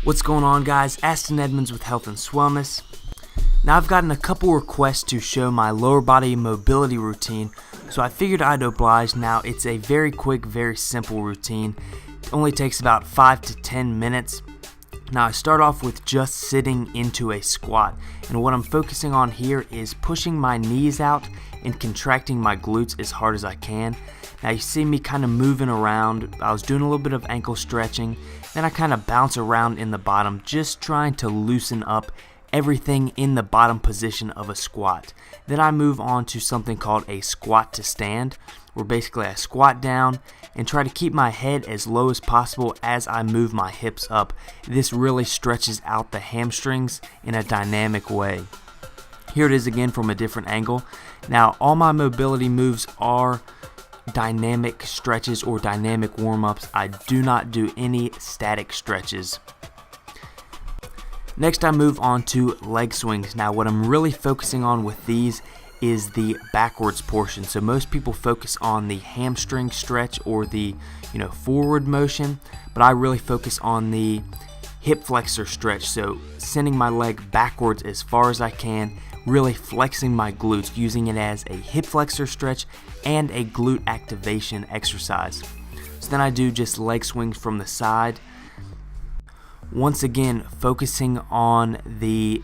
What's going on, guys? Aston Edmonds with Health and Swellness. Now, I've gotten a couple requests to show my lower body mobility routine, so I figured I'd oblige. Now, it's a very quick, very simple routine. It only takes about 5 to 10 minutes. Now, I start off with just sitting into a squat, and what I'm focusing on here is pushing my knees out and contracting my glutes as hard as I can. Now, you see me kind of moving around. I was doing a little bit of ankle stretching, then I kind of bounce around in the bottom, just trying to loosen up everything in the bottom position of a squat. Then I move on to something called a squat to stand, where basically I squat down and try to keep my head as low as possible as I move my hips up. This really stretches out the hamstrings in a dynamic way. Here it is again from a different angle. Now, all my mobility moves are dynamic stretches or dynamic warm-ups. I do not do any static stretches. Next, I move on to leg swings. Now, what I'm really focusing on with these is the backwards portion. So most people focus on the hamstring stretch or the forward motion, but I really focus on the hip flexor stretch. So sending my leg backwards as far as I can, really flexing my glutes, using it as a hip flexor stretch and a glute activation exercise. So then I do just leg swings from the side. Once again, focusing on the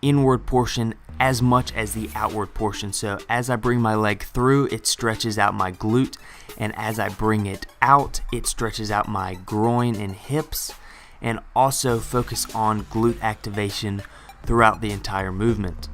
inward portion as much as the outward portion. So as I bring my leg through, it stretches out my glute, and as I bring it out, it stretches out my groin and hips, and also focus on glute activation throughout the entire movement.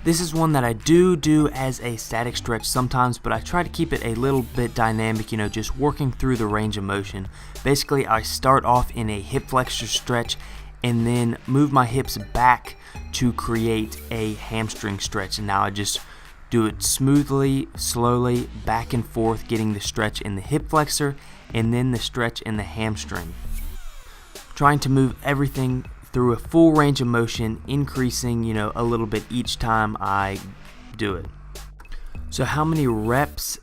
This is one that I do as a static stretch sometimes, but I try to keep it a little bit dynamic, just working through the range of motion. Basically, I start off in a hip flexor stretch and then move my hips back to create a hamstring stretch. And now I just do it smoothly, slowly, back and forth, getting the stretch in the hip flexor and then the stretch in the hamstring. Trying to move everything through a full range of motion, increasing, a little bit each time I do it. So how many reps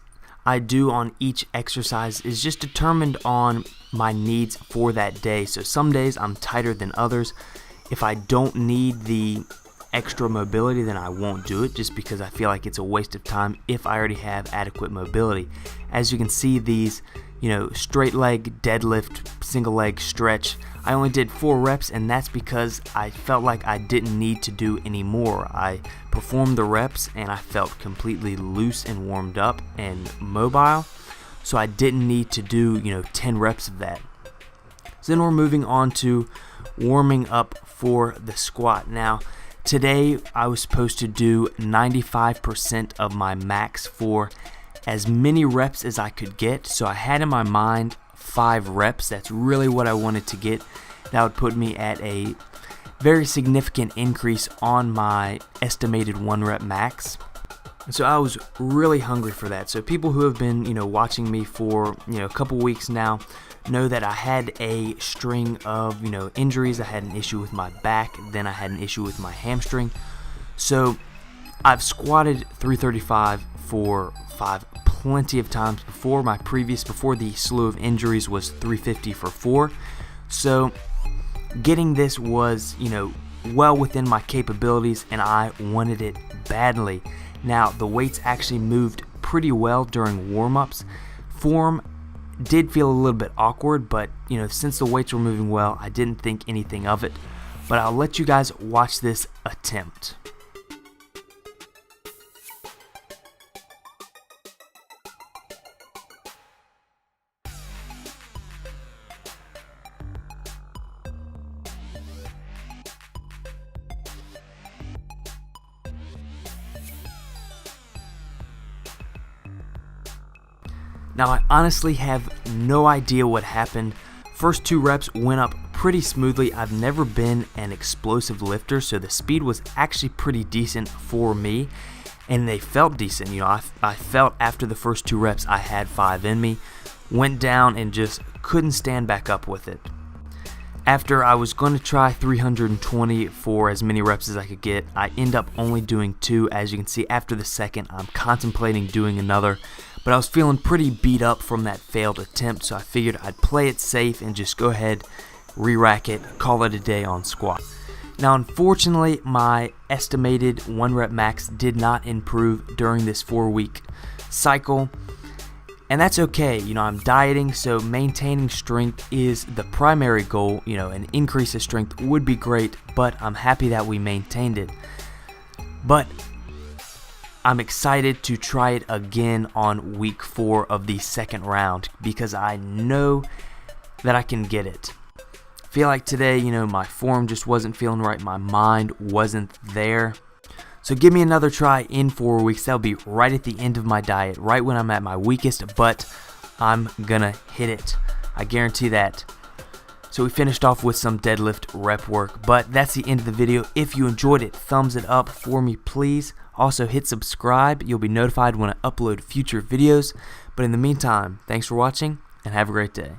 I do on each exercise is just determined on my needs for that day. So some days I'm tighter than others. If I don't need the extra mobility, then I won't do it, just because I feel like it's a waste of time if I already have adequate mobility. As you can see, these straight leg deadlift, single leg stretch, I only did 4 reps, and that's because I felt like I didn't need to do any more. I performed the reps and I felt completely loose and warmed up and mobile, so I didn't need to do 10 reps of that. So then we're moving on to warming up for the squat. Now, today I was supposed to do 95% of my max for as many reps as I could get. So I had in my mind 5 reps. That's really what I wanted to get. That would put me at a very significant increase on my estimated 1 rep max. And so I was really hungry for that. So people who have been, watching me for, a couple weeks now know that I had a string of, injuries. I had an issue with my back, then I had an issue with my hamstring. So I've squatted 335 for 5 plenty of times before. Before the slew of injuries, was 350 for 4. So getting this was, well within my capabilities, and I wanted it badly. Now, the weights actually moved pretty well during warm-ups. Form did feel a little bit awkward, but since the weights were moving well, I didn't think anything of it. But I'll let you guys watch this attempt. Now, I honestly have no idea what happened. First 2 reps went up pretty smoothly. I've never been an explosive lifter, so the speed was actually pretty decent for me, and they felt decent. I felt after the first 2 reps I had 5 in me, went down and just couldn't stand back up with it. After I was going to try 320 for as many reps as I could get, I end up only doing 2. As you can see, after the second, I'm contemplating doing another. But I was feeling pretty beat up from that failed attempt, so I figured I'd play it safe and just go ahead, re-rack it, call it a day on squat. Now unfortunately, my estimated 1 rep max did not improve during this 4-week cycle, and that's okay. I'm dieting, so maintaining strength is the primary goal. An increase of strength would be great, but I'm happy that we maintained it. But I'm excited to try it again on week 4 of the second round because I know that I can get it. Feel like today, my form just wasn't feeling right. My mind wasn't there. So give me another try in 4 weeks. That'll be right at the end of my diet, right when I'm at my weakest, but I'm gonna hit it. I guarantee that. So we finished off with some deadlift rep work, but that's the end of the video. If you enjoyed it, thumbs it up for me, please. Also hit subscribe. You'll be notified when I upload future videos. But in the meantime, thanks for watching and have a great day.